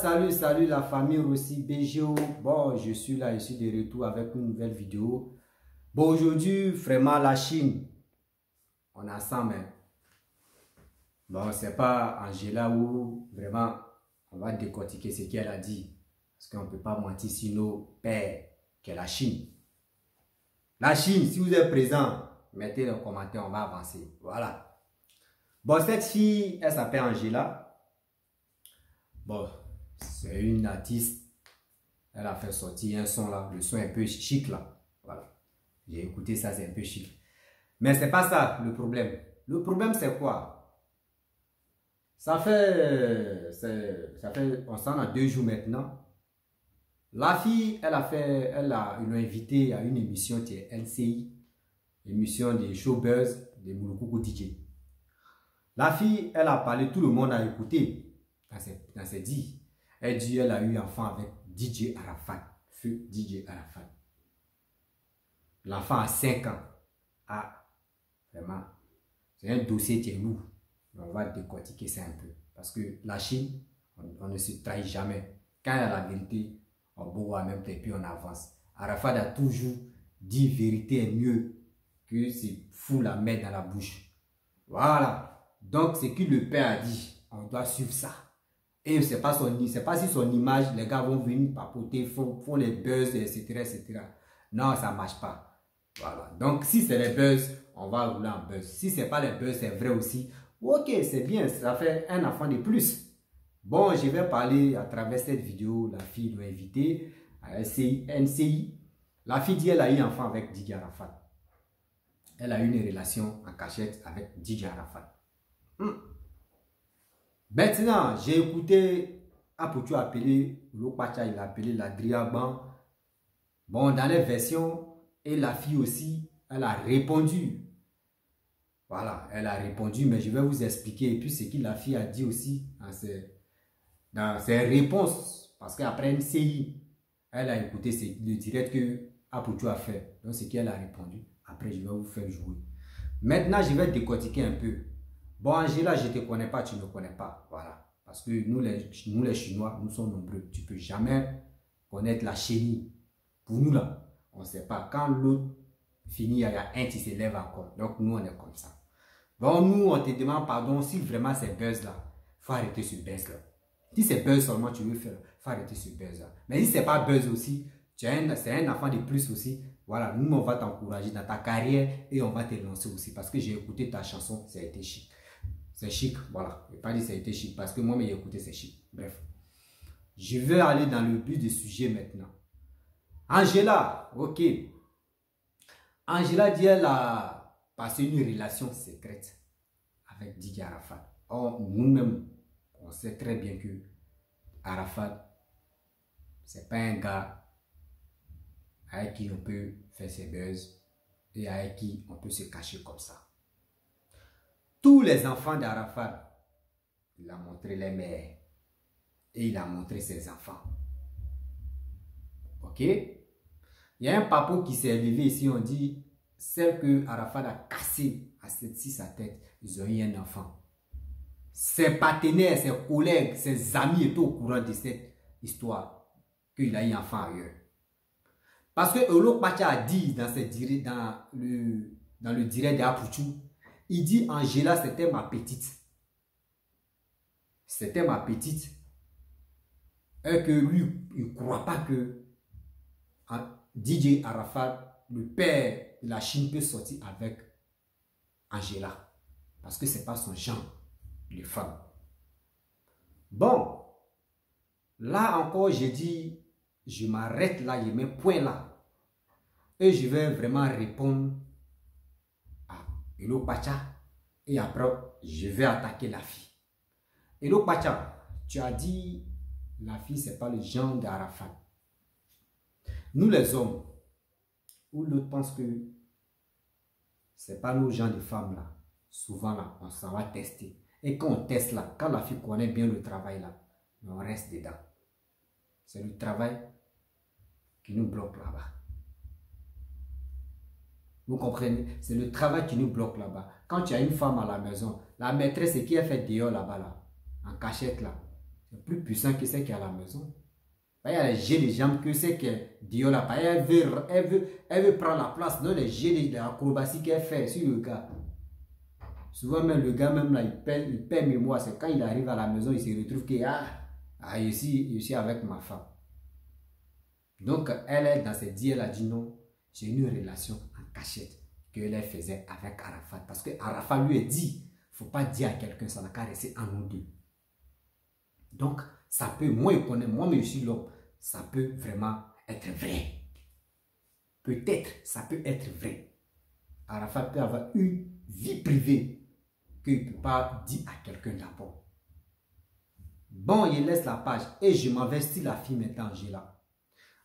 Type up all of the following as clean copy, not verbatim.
Salut la famille Rossi BGO. Bon, je suis là, je suis de retour avec une nouvelle vidéo. Bon, aujourd'hui, vraiment la Chine, on est ensemble. Hein. Bon, c'est pas Angela où vraiment on va décortiquer ce qu'elle a dit. Parce qu'on ne peut pas mentir sur nos pères, que la Chine. La Chine, si vous êtes présent, mettez le commentaire, on va avancer. Voilà. Bon, cette fille, elle s'appelle Angela. Bon, c'est une artiste. Elle a fait sortir un son là. Le son est un peu chic là. Voilà. J'ai écouté ça, c'est un peu chic. Mais c'est pas ça le problème. Le problème c'est quoi? Ça fait, on s'en a 2 jours maintenant. La fille, ils l'ont invitée à une émission qui est NCI, émission des showbuzz de Mouloukoukou DJ. La fille, elle a parlé, tout le monde a écouté dans ses dits. Elle dit elle a eu enfant avec DJ Arafat, feu DJ Arafat. L'enfant a 5 ans. Ah, vraiment, c'est un dossier qui est lourd. On va décortiquer ça un peu. Parce que la Chine, on ne se trahit jamais. Quand il y a la vérité, on boit en même temps et puis on avance. Arafat a toujours dit vérité est mieux que c'est fou la mettre dans la bouche. Voilà. Donc, ce que le père a dit, on doit suivre ça. Et c'est pas si son image, les gars vont venir papoter, font les buzz, etc., etc. Non, ça ne marche pas. Voilà. Donc, si c'est les buzz, on va rouler en buzz. Si ce n'est pas les buzz, c'est vrai aussi. Ok, c'est bien, ça fait un enfant de plus. Bon, je vais parler à travers cette vidéo. La fille l'a invitée à NCI. La fille dit qu'elle a eu un enfant avec DJ Arafat. Elle a eu une relation en cachette avec DJ Arafat. Maintenant, j'ai écouté Apotu appeler Lopacha, il a appelé la Driaban. Bon, dans les versions, et la fille aussi, elle a répondu. Voilà, elle a répondu, mais je vais vous expliquer. Et puis, ce que la fille a dit aussi dans ses réponses. Parce qu'après NCI, elle a écouté le direct que Apotu a fait. Donc, ce qu'elle a répondu. Après, je vais vous faire jouer. Maintenant, je vais décortiquer un peu. Bon, Angela, je ne te connais pas, tu ne me connais pas. Voilà. Parce que nous les Chinois, nous sommes nombreux. Tu ne peux jamais connaître la chenille. Pour nous, là, on ne sait pas. Quand l'autre finit, il y a un qui se lève encore. Donc, nous, on est comme ça. Bon, nous, on te demande pardon si vraiment c'est buzz-là. Il faut arrêter ce buzz-là. Si c'est buzz seulement, tu veux faire, il faut arrêter ce buzz-là. Mais si ce n'est pas buzz aussi, c'est un enfant de plus aussi. Voilà, nous, on va t'encourager dans ta carrière et on va te lancer aussi. Parce que j'ai écouté ta chanson, ça a été chic. C'est chic, voilà. Je ne vais pas dire que ça a été chic parce que moi, j'ai écouté, c'est chic. Bref. Je vais aller dans le but du sujet maintenant. Angela, ok. Angela dit qu'elle a passé une relation secrète avec DJ Arafat. Or, nous-mêmes, on sait très bien que Arafat, c'est pas un gars avec qui on peut faire ses buzz et avec qui on peut se cacher comme ça. Tous les enfants d'Arafat, il a montré les mères et il a montré ses enfants. Ok? Il y a un papo qui s'est levé ici, on dit, celle que Arafat a cassée à sa tête, ils ont eu un enfant. Ses partenaires, ses collègues, ses amis étaient au courant de cette histoire, qu'il a eu un enfant ailleurs. Parce que Olo Pacha a dit dans le direct d'Apuchu, il dit Angela c'était ma petite. C'était ma petite. Et que lui, il ne croit pas que DJ Arafat, le père de la Chine, peut sortir avec Angela. Parce que ce n'est pas son genre de femme. Bon, là encore, j'ai dit, je m'arrête là, je mets point là. Et je vais vraiment répondre à Elo Pacha. Et après, je vais attaquer la fille. Elo Pacha, tu as dit, la fille, ce n'est pas le genre d'Arafat. Nous les hommes, ou l'autre pense que ce n'est pas nos gens de femmes là. Souvent là, on s'en va tester. Et quand on teste là, quand la fille connaît bien le travail là, on reste dedans. C'est le travail qui nous bloque là-bas. Vous comprenez? C'est le travail qui nous bloque là-bas. Quand tu as une femme à la maison, la maîtresse, ce qui est fait dehors là-bas, là, en cachette là, est plus puissant que celle qui est à la maison. Il y a les jeux de jambes que c'est que Dio là, elle veut prendre la place dans les jeux d'acrobatie qu'elle fait sur le gars. Souvent même le gars même là, il perd mémoire. C'est quand il arrive à la maison, il se retrouve que je suis avec ma femme. Donc elle est dans ses dits, elle a dit non, j'ai une relation en cachette qu'elle faisait avec Arafat. Parce que Arafat lui a dit, il ne faut pas dire à quelqu'un, ça n'a qu'à rester en nous deux. Donc ça peut, moi je connais, moi mais je suis l'homme, ça peut vraiment être vrai. Peut-être ça peut être vrai. Arafat peut avoir une vie privée qu'il ne peut pas dire à quelqu'un d'abord. Bon, il laisse la page et je m'investis la fille maintenant, Angela.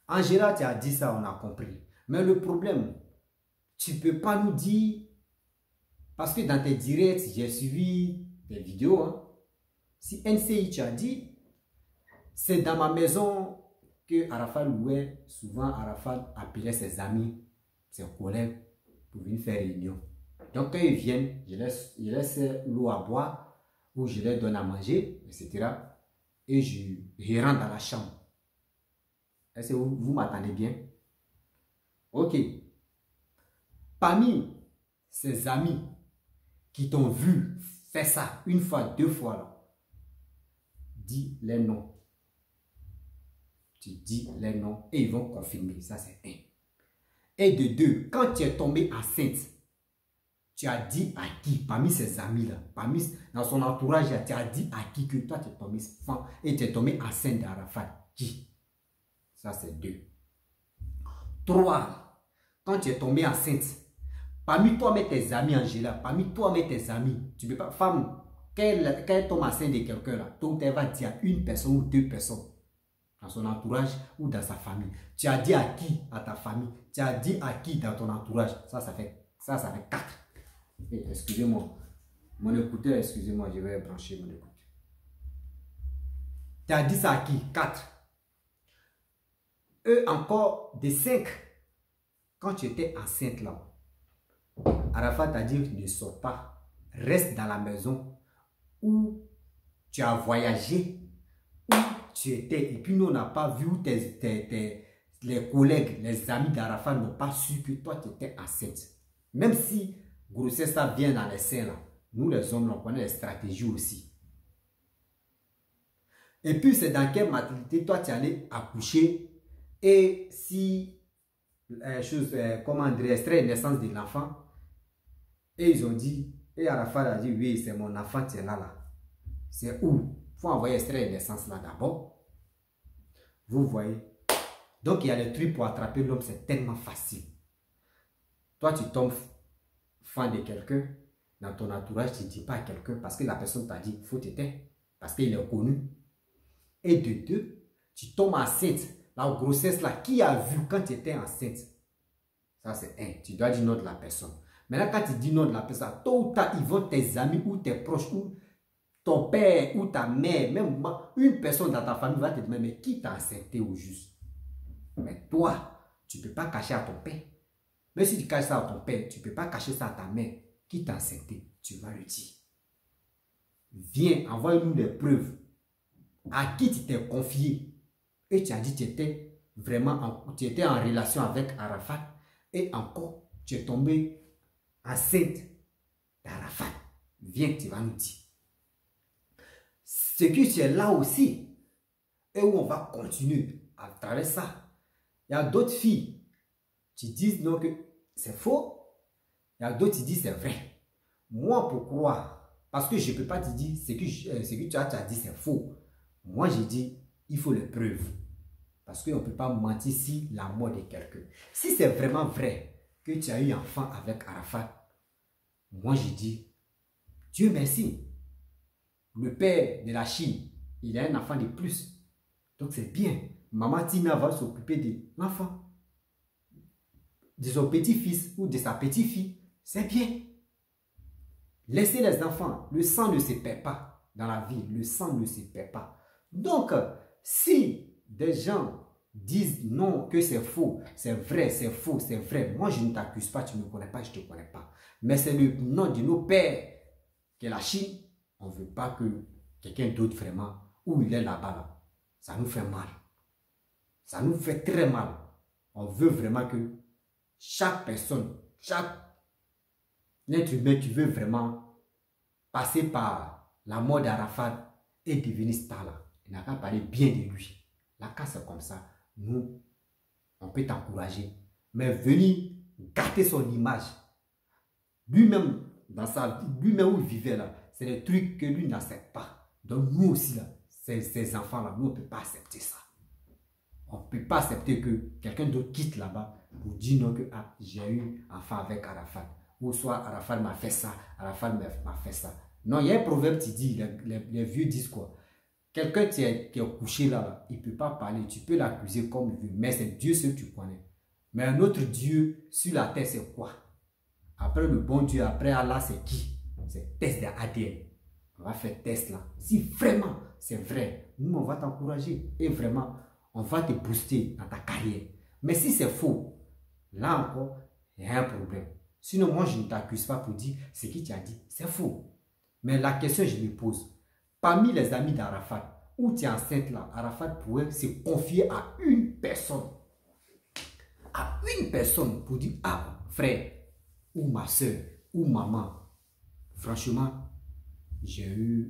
Angela, tu as dit ça, on a compris. Mais le problème, tu ne peux pas nous dire, parce que dans tes directs, j'ai suivi tes vidéos, hein. Si NCI, tu as dit, c'est dans ma maison que Arafat louait. Souvent, Arafat appelait ses amis, ses collègues pour venir faire réunion. Donc, quand ils viennent, je laisse l'eau à boire ou je leur donne à manger, etc. Et je rentre dans la chambre. Est-ce que vous m'attendez bien? Ok. Parmi ces amis qui t'ont vu faire ça une fois, deux fois, là, dis les noms. Tu dis les noms et ils vont confirmer. Ça, c'est un. Et de deux, quand tu es tombé enceinte, tu as dit à qui, parmi ces amis-là, dans son entourage, tu as dit à qui que toi, tu es tombé enfant et tu es tombé enceinte d'Arafat. Qui? Ça, c'est deux. Trois, quand tu es tombé enceinte, parmi toi et tes amis, Angela, parmi toi et tes amis, tu ne peux pas, femme, quand elle tombe enceinte de quelqu'un là, donc elle va dire à une personne ou deux personnes dans son entourage ou dans sa famille. Tu as dit à qui? À ta famille. Tu as dit à qui dans ton entourage? Ça fait 4. Excusez-moi. Mon écouteur, excusez-moi, je vais brancher mon écouteur. Tu as dit ça à qui? 4. Eux encore des 5. Quand tu étais enceinte là, Arafat t'a dit ne sors pas. Reste dans la maison où tu as voyagé, où tu étais. Et puis nous, on n'a pas vu les collègues, les amis d'Arafat n'ont pas su que toi, tu étais enceinte. Même si grossesse, ça vient dans les seins là. Nous, les hommes, on connaît les stratégies aussi. Et puis, c'est dans quelle maternité, toi, tu es allé accoucher. Et si, comment dire, extrait naissance de l'enfant. Et ils ont dit, et Arafat a dit, oui, c'est mon enfant, tu es là. C'est où? Il faut envoyer extrait de naissance là d'abord. Vous voyez. Donc, il y a les trucs pour attraper l'homme, c'est tellement facile. Toi, tu tombes fan de quelqu'un, dans ton entourage, tu ne dis pas à quelqu'un parce que la personne t'a dit, il faut t'aider, parce qu'il est connu. Et de deux, tu tombes enceinte, la grossesse là, qui a vu quand tu étais enceinte? Ça, c'est un. Tu dois dire non de la personne. Maintenant, quand tu dis non de la personne, tôt ou tard, ils vont tes amis ou tes proches ou ton père ou ta mère, même une personne dans ta famille va te demander, mais qui t'a enceinté au juste? Mais toi, tu ne peux pas cacher à ton père. Mais si tu caches ça à ton père, tu ne peux pas cacher ça à ta mère. Qui t'a enceinté? Tu vas le dire. Viens, envoie-nous des preuves. À qui tu t'es confié? Et tu as dit que tu étais vraiment tu étais en relation avec Arafat. Et encore, tu es tombé enceinte d'Arafat. Viens, tu vas nous dire. Ce que tu es là aussi, et où on va continuer à travers ça. Il y a d'autres filles qui disent non que c'est faux. Il y a d'autres qui disent c'est vrai. Moi, pour croire, parce que je ne peux pas te dire ce que tu as dit c'est faux. Moi, j'ai dit, il faut les preuves. Parce qu'on ne peut pas mentir si la mort de quelqu'un. Si c'est vraiment vrai que tu as eu un enfant avec Arafat, moi, j'ai dit, Dieu merci. Le père de la Chine, il a un enfant de plus. Donc, c'est bien. Maman Tina va s'occuper de l'enfant, de son petit-fils ou de sa petite-fille. C'est bien. Laissez les enfants. Le sang ne se perd pas dans la vie. Le sang ne se perd pas. Donc, si des gens disent non, que c'est faux, c'est vrai, c'est faux, c'est vrai, moi je ne t'accuse pas, tu ne me connais pas, je ne te connais pas. Mais c'est le nom de nos pères que la Chine, on ne veut pas que quelqu'un d'autre vraiment où il est là-bas, là, ça nous fait mal. Ça nous fait très mal. On veut vraiment que chaque personne, chaque être humain qui veut vraiment passer par la mort d'Arafat et devenir star là, il n'a qu'à parler bien de lui. Là, quand c'est comme ça, nous, on peut t'encourager. Mais venir gâter son image, lui-même, dans sa vie, lui-même où il vivait là, c'est des trucs que lui n'accepte pas. Donc nous aussi, là, ces enfants-là, nous, on ne peut pas accepter ça. On ne peut pas accepter que quelqu'un d'autre quitte là-bas pour dire non que ah, j'ai eu enfant avec Arafat. Ou soit Arafat m'a fait ça, Arafat m'a fait ça. Non, il y a un proverbe qui dit, les vieux disent quoi? Quelqu'un qui est couché là, il ne peut pas parler, tu peux l'accuser comme il veut, mais c'est Dieu ce que tu connais. Mais un autre Dieu sur la terre, c'est quoi? Après le bon Dieu, après Allah, c'est qui? C'est test d'ADN. On va faire test là. Si vraiment c'est vrai, nous, on va t'encourager. Et vraiment, on va te booster dans ta carrière. Mais si c'est faux, là encore, il y a un problème. Sinon, moi, je ne t'accuse pas pour dire ce qu'il t'a dit. C'est faux. Mais la question que je me pose, parmi les amis d'Arafat, où tu es enceinte là, Arafat pourrait se confier à une personne. À une personne pour dire, ah, frère, ou ma soeur, ou maman. Franchement, j'ai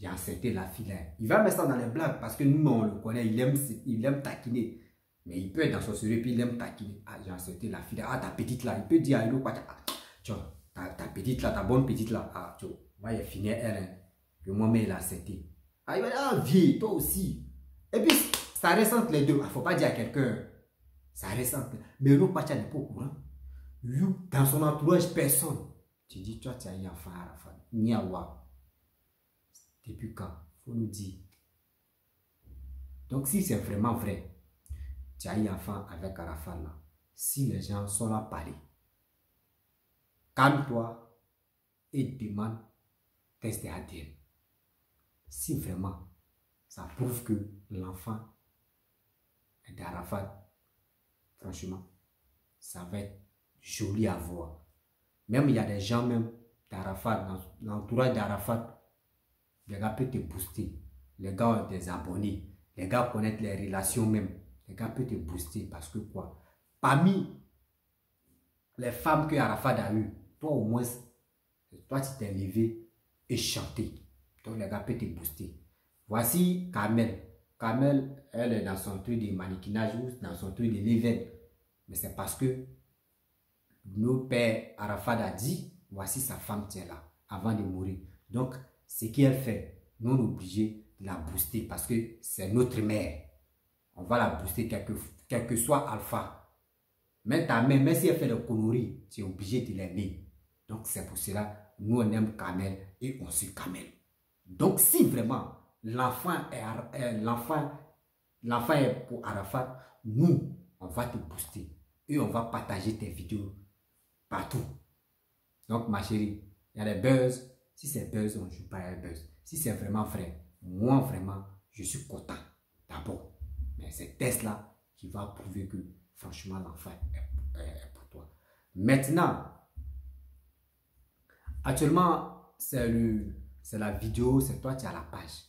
accepté la fille là. Il va mettre ça dans les blagues parce que nous, on le connaît, il aime taquiner. Mais il peut être dans son sérieux puis il aime taquiner. Ah, j'ai accepté la fille là. Ah, ta petite là. Il peut dire à l'autre, tu vois, ta petite là, ta bonne petite là. Ah, tu vois, il finit elle. Hein, que moi-même, il a accepté. Ah, il va dire, ah, vieux, toi aussi. Et puis, ça reste entre les deux. Il ne faut pas dire à quelqu'un. Ça reste entre. Mais l'autre, pas n'est pas au courant. Lui, dans son entourage, personne. Tu dis, toi, tu as eu un enfant à la fin. Niawa. Depuis quand? Il faut nous dire. Donc, si c'est vraiment vrai, tu as eu un enfant avec Arafat là, si les gens sont là parler, calme-toi et demande test ADN. Si vraiment ça prouve que l'enfant est d'Arafat, franchement, ça va être joli à voir. Même il y a des gens même d'Arafat, dans l'entourage d'Arafat, les gars peuvent te booster. Les gars ont des abonnés. Les gars connaissent les relations même. Les gars peuvent te booster parce que quoi? Parmi les femmes que Arafat a eues, toi au moins, toi tu t'es levé et chanté. Donc les gars peuvent te booster. Voici Kamel. Kamel, elle est dans son truc de mannequinage ou dans son truc de l'événement. Mais c'est parce que nos pères Arafat a dit, voici sa femme qui est là, avant de mourir. Donc, ce qu'elle fait, nous on est obligé de la booster parce que c'est notre mère. On va la booster quel que soit Alpha. Mais ta mère, même si elle fait des conneries, tu es obligé de l'aimer. Donc, c'est pour cela, nous on aime Kamel et on suit Kamel. Donc, si vraiment l'enfant est pour Arafat, nous, on va te booster et on va partager tes vidéos partout. Donc, ma chérie, il y a des buzz. Si c'est buzz, on ne joue pas à buzz. Si c'est vraiment vrai, moi, vraiment, je suis content. D'abord. Mais c'est test-là qui va prouver que, franchement, l'enfant est pour toi. Maintenant, actuellement, c'est la vidéo, c'est toi qui as la page.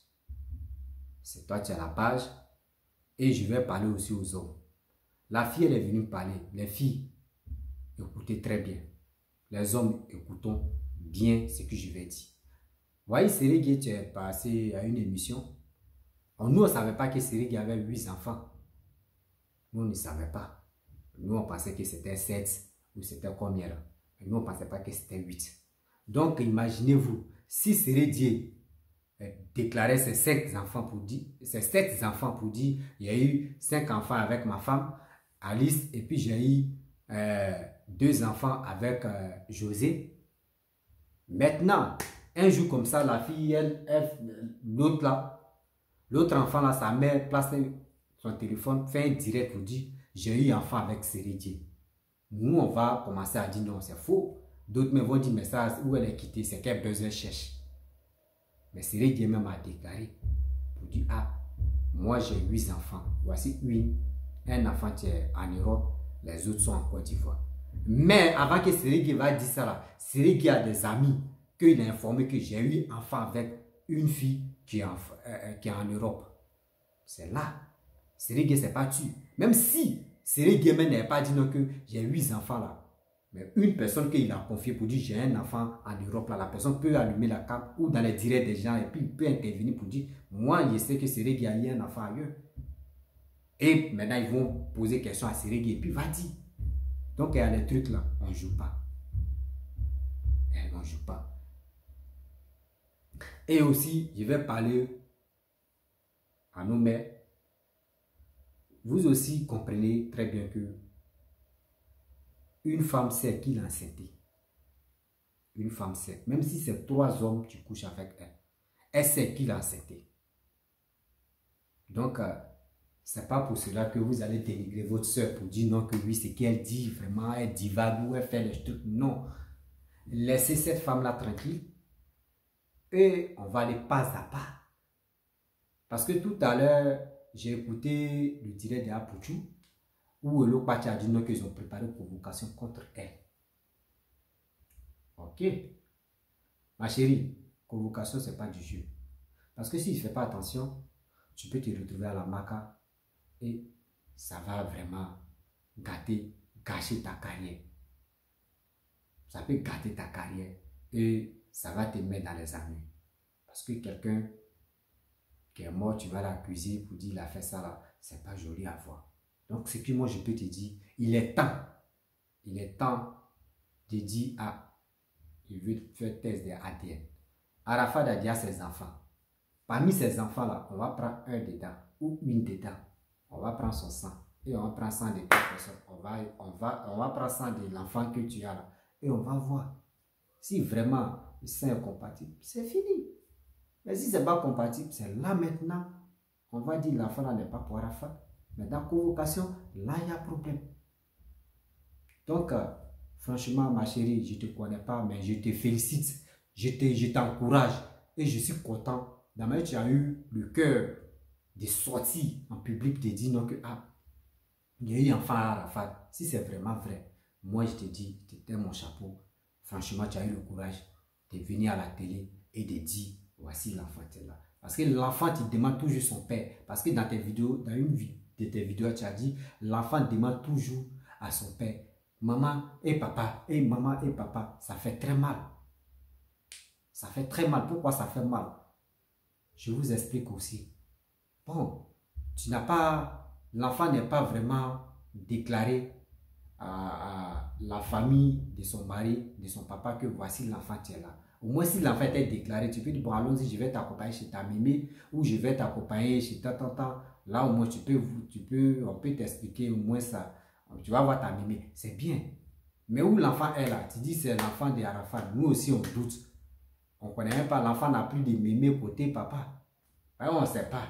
C'est toi qui as la page. Et je vais parler aussi aux hommes. La fille, elle est venue me parler. Les filles, écoutez très bien. Les hommes, écoutons bien ce que je vais dire. Vous voyez, Serigui, tu es passé à une émission. Nous, on ne savait pas que Serigui avait 8 enfants. Nous, on ne savait pas. Nous, on pensait que c'était 7 ou c'était combien là. Nous, on ne pensait pas que c'était 8. Donc, imaginez-vous, si Serigui déclarait ses 7 enfants pour dire, il y a eu 5 enfants avec ma femme, Alice, et puis j'ai eu 2 enfants avec José. Maintenant, un jour comme ça, la fille, l'autre enfant là, sa mère place son téléphone, fait un direct pour dire, j'ai eu un enfant avec Serigui. Nous, on va commencer à dire non, c'est faux. D'autres me vont dire, mais ça, où elle est quittée, c'est quel besoin cherche. Mais Serigui même a déclaré pour dire, ah, moi j'ai 8 enfants. Voici un enfant qui est en Europe, les autres sont en Côte d'Ivoire. Mais avant que Serigui va dire ça là, Serigui a des amis qu'il a informé que j'ai eu un enfant avec une fille qui est en Europe. C'est là. Serege s'est pas tué. Même si Serege n'avait pas dit non que j'ai 8 enfants là. Mais une personne qu'il a confiée pour dire j'ai un enfant en Europe là, la personne peut allumer la cape ou dans les directs des gens et puis il peut intervenir pour dire moi je sais que Serege a eu un enfant ailleurs. Et maintenant ils vont poser question à Serege et puis va dire. Donc il y a des trucs là, on ne joue pas. On ne joue pas. Et aussi, je vais parler à nos mères. Vous aussi comprenez très bien que une femme sait qu'il est enceinte. Une femme sait. Même si c'est 3 hommes, tu couches avec elle. Elle sait qu'il est enceinte. Donc, c'est pas pour cela que vous allez dénigrer votre soeur pour dire non que oui, c'est qu'elle dit vraiment, elle divague ou elle fait les trucs. Non. Laissez cette femme-là tranquille. Et on va aller pas à pas. Parce que tout à l'heure, j'ai écouté le direct de Apuchu où le Pachi a dit non qu'ils ont préparé une convocation contre elle. Ok. Ma chérie, convocation, ce n'est pas du jeu. Parce que si tu ne fais pas attention, tu peux te retrouver à la maca et ça va vraiment gâcher ta carrière. Ça peut gâter ta carrière et ça va te mettre dans les ennuis. Parce que quelqu'un qui est mort, tu vas l'accuser pour dire il a fait ça là, c'est pas joli à voir. Donc ce que moi je peux te dire, il est temps de dire il veut faire test de ADN. Arafat a dit à ses enfants, parmi ces enfants là, on va prendre un dedans ou une dedans, on va prendre son sang et on va prendre sang de toute personne, on va prendre sang de l'enfant que tu as là et on va voir si vraiment le sang est compatible, c'est fini. Mais si ce n'est pas compatible, c'est là maintenant. On va dire l'enfant là n'est pas pour Arafat. Mais dans la convocation, là il y a problème. Donc, franchement, ma chérie, je ne te connais pas, mais je te félicite. Je t'encourage. Et je suis content. D'abord, tu as eu le cœur de sortir en public, de dire non que il y a eu enfant à Arafat. Si c'est vraiment vrai, moi je te dis, tu étais mon chapeau. Franchement, tu as eu le courage de venir à la télé et de dire voici l'enfant est là. Parce que l'enfant, il demande toujours son père. Parce que dans tes vidéos, dans une de tes vidéos, tu as dit l'enfant demande toujours à son père. Maman et papa, et maman et papa, ça fait très mal. Ça fait très mal. Pourquoi ça fait mal? Je vous explique aussi. Bon, l'enfant n'est pas vraiment déclaré à la famille de son mari, de son papa, que voici l'enfant qui est là. Au moins, si l'enfant est déclaré, tu peux dire, bon, allons-y, je vais t'accompagner chez ta mémé, ou je vais t'accompagner chez ta tante. Là, au moins, on peut t'expliquer au moins ça. Tu vas voir ta mémé, c'est bien. Mais où l'enfant est là, tu dis c'est l'enfant de Arafat. Nous aussi, on doute. On ne connaît même pas, l'enfant n'a plus de mémé côté papa. Alors, on ne sait pas.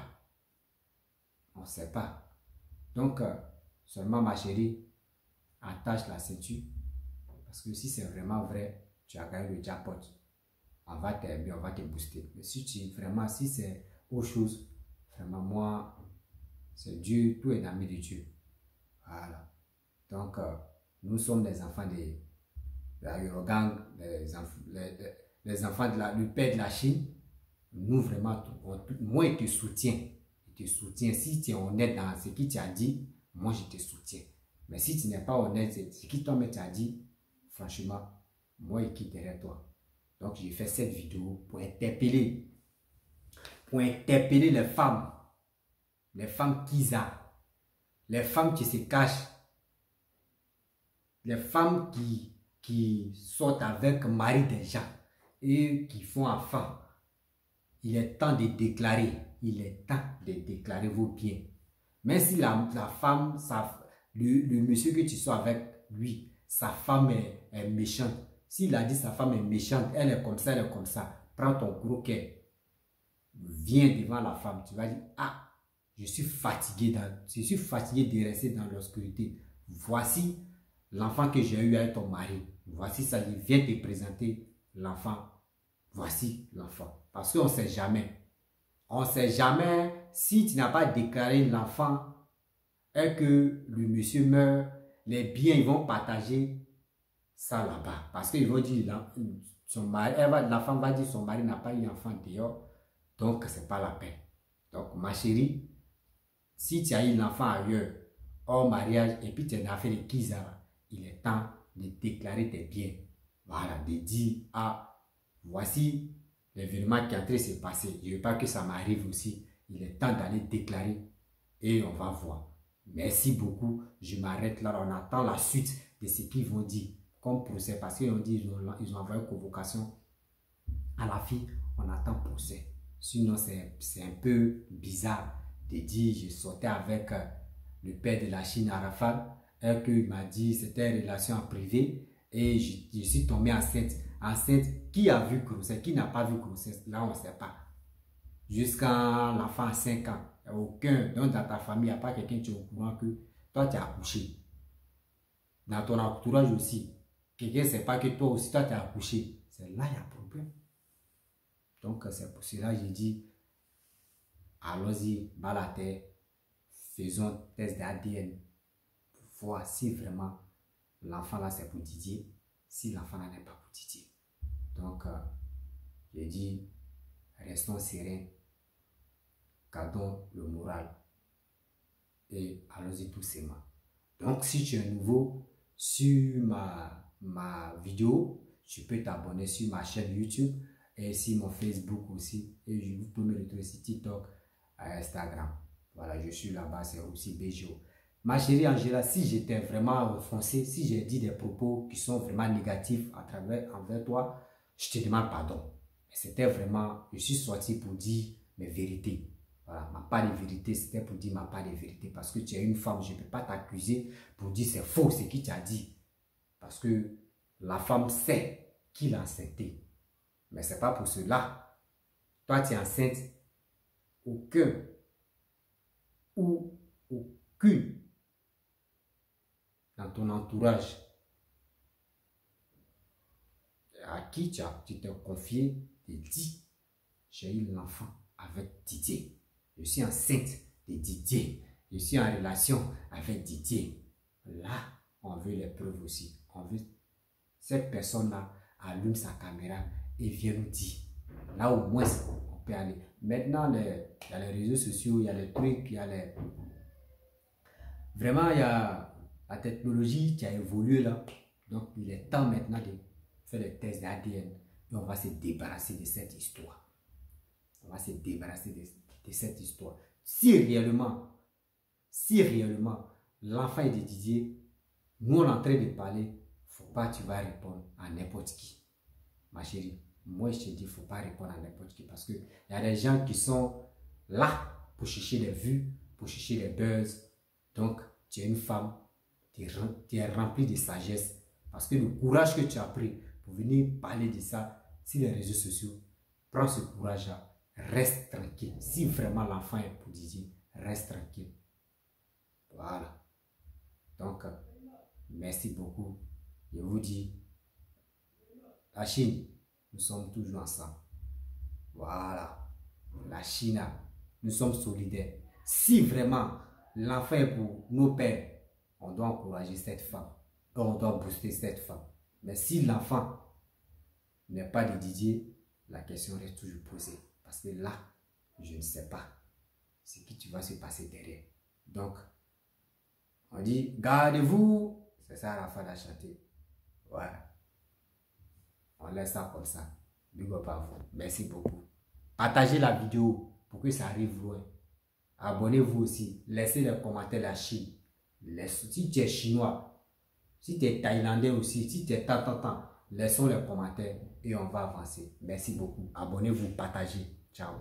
On ne sait pas. Donc, seulement ma chérie, attache la ceinture. Parce que si c'est vraiment vrai, tu as gagné le jackpot. On va t'aimer, on va te booster. Mais si c'est autre chose, vraiment, moi, c'est Dieu, tout est dans de Dieu. Voilà. Donc, nous sommes des enfants de la Eurogang, les enfants du père de la Chine. Nous, vraiment, moi, je te soutiens. Je te soutiens. Si tu es honnête dans ce qu'il t'a dit, moi, je te soutiens. Mais si tu n'es pas honnête, ce qu'il t'a dit, franchement, moi, je quitte derrière toi. Donc, j'ai fait cette vidéo pour interpeller les femmes Kiza, les femmes qui se cachent, les femmes qui sortent avec mari des gens et qui font enfant. Il est temps de déclarer, vos biens. Même si la femme, le monsieur que tu sois avec lui, sa femme est méchante. S'il a dit sa femme est méchante, elle est comme ça, prends ton croquet, viens devant la femme, tu vas dire, je suis fatigué de rester dans l'obscurité. Voici l'enfant que j'ai eu avec ton mari. Voici ça, il vient te présenter l'enfant. Voici l'enfant. Parce qu'on ne sait jamais. On ne sait jamais si tu n'as pas déclaré l'enfant et que le monsieur meurt, les biens ils vont partager ça là-bas. Parce qu'ils vont dire, la femme va dire son mari n'a pas eu enfant dehors. Donc, ce n'est pas la peine. Donc, ma chérie, si tu as eu l'enfant ailleurs, hors mariage, et puis tu as fait les kizara, il est temps de déclarer tes biens. Voilà, de dire, ah, voici l'événement qui est en train de se passer. Je ne veux pas que ça m'arrive aussi. Il est temps d'aller déclarer et on va voir. Merci beaucoup. Je m'arrête là. On attend la suite de ce qu'ils vont dire comme procès. Parce qu'ils ont dit ils ont envoyé une convocation à la fille. On attend procès. Sinon, c'est un peu bizarre de dire je sortais avec le père de la Chine, Arafat, et qu'il m'a dit c'était une relation en privé et je suis tombé enceinte. Enceinte, qui a vu grossesse, qui n'a pas vu grossesse, là on ne sait pas. Jusqu'à l'enfant a 5 ans, il n'y a aucun, donc dans ta famille, il n'y a pas quelqu'un qui est au courant que toi tu as accouché. Dans ton entourage aussi, quelqu'un ne sait pas que toi aussi toi tu as accouché. C'est là il y a problème. Donc c'est pour cela que j'ai dit, allons-y, bas la terre, faisons test d'ADN pour voir si vraiment l'enfant là c'est pour Didier, si l'enfant là n'est pas pour Didier. Donc, j'ai dit, restons sereins, gardons le moral et allons-y doucement. Donc, si tu es nouveau sur ma vidéo, tu peux t'abonner sur ma chaîne YouTube et sur mon Facebook aussi. Et vous pouvez me retrouver sur TikTok et Instagram. Voilà, je suis là-bas, c'est aussi BGO. Ma chérie Angela, si j'étais vraiment offensé, si j'ai dit des propos qui sont vraiment négatifs envers toi, je te demande pardon. C'était vraiment, je suis sorti pour dire mes vérités. Voilà, ma part de vérité, c'était pour dire ma part de vérité. Parce que tu es une femme, je ne peux pas t'accuser pour dire c'est faux ce qu'il t'a dit. Parce que la femme sait qu'il a enceinté. Mais ce n'est pas pour cela. Toi, tu es enceinte. Aucun ou aucune dans ton entourage à qui tu t'es confié et dit j'ai eu l'enfant avec Didier. Je suis enceinte de Didier. Je suis en relation avec Didier. Là, on veut les preuves aussi. On veut cette personne-là allume sa caméra et vient nous dire. Là, au moins, on peut aller. Maintenant, il y a les réseaux sociaux, il y a les trucs, il y a les... Vraiment, il y a la technologie qui a évolué là. Donc, il est temps maintenant de faire les tests d'ADN et on va se débarrasser de cette histoire. On va se débarrasser de cette histoire. Si réellement l'enfant est de Didier, nous on est en train de parler, faut pas que tu vas répondre à n'importe qui. Ma chérie, moi je te dis, faut pas répondre à n'importe qui parce que il y a des gens qui sont là pour chercher des vues, pour chercher des buzz. Donc, tu es une femme, tu es remplie de sagesse parce que le courage que tu as pris pour venir parler de ça sur les réseaux sociaux, prends ce courage-là. Reste tranquille. Si vraiment l'enfant est pour Didier, reste tranquille. Voilà. Donc, merci beaucoup. Je vous dis, la Chine, nous sommes toujours ensemble. Voilà. La Chine, nous sommes solidaires. Si vraiment l'enfant est pour nos pères, on doit encourager cette femme. On doit booster cette femme. Mais si l'enfant n'est pas de Didier, la question reste toujours posée. Parce que là, je ne sais pas ce qui va se passer derrière. Donc, on dit, gardez-vous. C'est ça la fin de chanter. Voilà. On laisse ça comme ça. Big up à vous. Merci beaucoup. Partagez la vidéo pour que ça arrive loin. Abonnez-vous aussi. Laissez les commentaires la Chine. Si tu es chinois, si tu es thaïlandais aussi, si tu es tant, laissons les commentaires et on va avancer. Merci beaucoup. Abonnez-vous, partagez. Ciao.